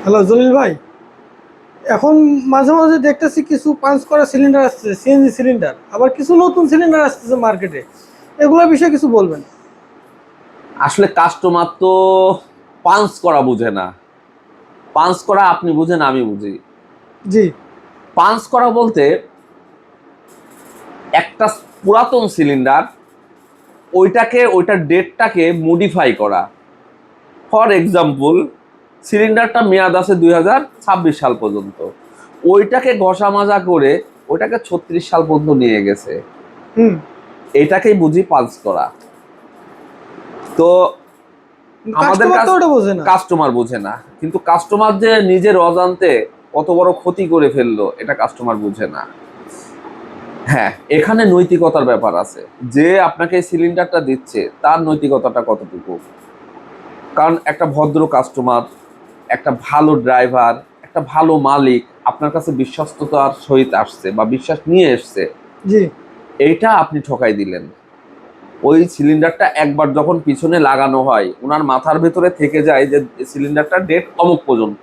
Hello Jalil ভাই, এখন মাঝে মাঝে দেখতেছি কিছু পাঞ্চ করা সিলিন্ডার আসছে, সিএনজি সিলিন্ডার, আবার কিছু নতুন সিলিন্ডার আসতেছে মার্কেটে। এগুলা বিষয়ে কিছু বলবেন? আসলে কাস্টমার তো পাঞ্চ করা বুঝে না। পাঞ্চ করা আপনি বুঝেন, আমি বুঝি। জি। পাঞ্চ করা বলতে একটা পুরাতন সিলিন্ডার, ওইটার ডেটটাকে মডিফাই করা। ফর এক্সাম্পল, সিলিন্ডারটা মেয়াদ আছে 2026 সাল পর্যন্ত, ওইটাকে ঘষা মাজা করে ওইটাকে 36 সাল পর্যন্ত নিয়ে গেছে। হুম। এটাকেই বুঝি পাঞ্চ করা। তো আমাদের কাস্টমার তো ওটা বোঝে না। কাস্টমার বোঝে না, কিন্তু কাস্টমার যে নিজের অজান্তে কত বড় ক্ষতি করে ফেললো এটা কাস্টমার বুঝে না। হ্যাঁ, এখানে নৈতিকতার ব্যাপার আছে, যে আপনাকে সিলিন্ডারটা দিচ্ছে তার নৈতিকতাটা কতটুকু। কারণ একটা ভদ্র কাস্টমার, একটা ভালো ড্রাইভার, একটা ভালো মালিক আপনার কাছে বিশ্বস্ততার সহিত আসছে বা বিশ্বাস নিয়ে এসছে, জি। এইটা আপনি ঠকাই দিলেন। ওই সিলিন্ডারটা একবার যখন পিছনে লাগানো হয় ওনার মাথার ভেতরে থেকে যায় যে সিলিন্ডারটা ডেট অমুক পর্যন্ত,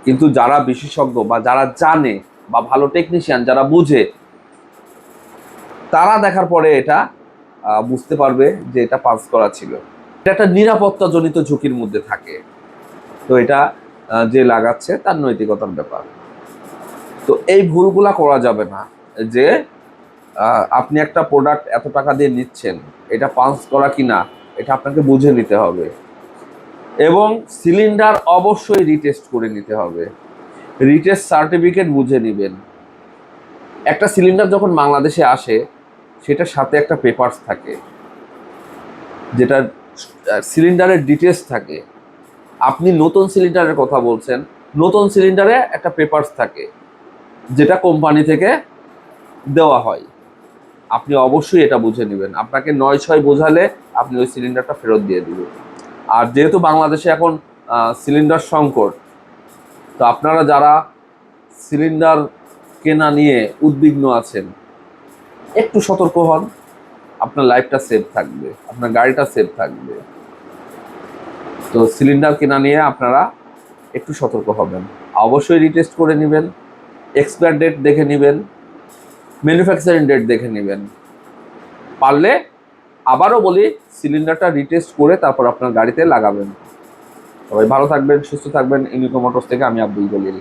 কিন্তু যারা বিশেষজ্ঞ বা যারা জানে বা ভালো টেকনিশিয়ান যারা বুঝে, তারা দেখার পরে এটা বুঝতে পারবে যে এটা পাস করা ছিল। এটা একটা নিরাপত্তা জনিত ঝুঁকির মধ্যে থাকে। তো এটা যে লাগাচ্ছে তার নৈতিকতার ব্যাপার। তো এই ভুলগুলা করা যাবে না, যে আপনি একটা প্রোডাক্ট এত টাকা দিয়ে নিচ্ছেন, এটা পাঞ্চ করা কিনা এটা আপনাকে বুঝে নিতে হবে, এবং সিলিন্ডার অবশ্যই রিটেস্ট করে নিতে হবে। রিটেস্ট সার্টিফিকেট বুঝে নেবেন। একটা সিলিন্ডার যখন বাংলাদেশে আসে সেটার সাথে একটা পেপারস থাকে, যেটা সিলিন্ডারের ডিটেলস থাকে। আপনি নতুন সিলিন্ডারের কথা বলছেন, নতুন সিলিন্ডারে একটা পেপারস থাকে যেটা কোম্পানি থেকে দেওয়া হয়। আপনি অবশ্যই এটা বুঝে নেবেন। আপনাকে 9/6 বোঝালে আপনি ওই সিলিন্ডারটা ফেরত দিয়ে দিবেন। আর যেহেতু বাংলাদেশে এখন সিলিন্ডার সংকট, তো আপনারা যারা সিলিন্ডার কেনা নিয়ে উদ্বিগ্ন আছেন, একটু সতর্ক হন। আপনার লাইফটা সেভ থাকবে, আপনার গাড়িটা সেভ থাকবে। তো সিলিন্ডার কেনা নিয়ে আপনারা একটু সতর্ক হবেন। অবশ্যই রিটেস্ট করে নেবেন, এক্সপায়ার ডেট দেখে নেবেন, ম্যানুফ্যাকচারিং ডেট দেখে নেবেন। পারলে আবারও বলি, সিলিন্ডারটা রিটেস্ট করে তারপর আপনার গাড়িতে লাগাবেন। সবাই ভালো থাকবেন, সুস্থ থাকবেন। ইউনিকো মোটরস থেকে আমি আব্দুল জলিল।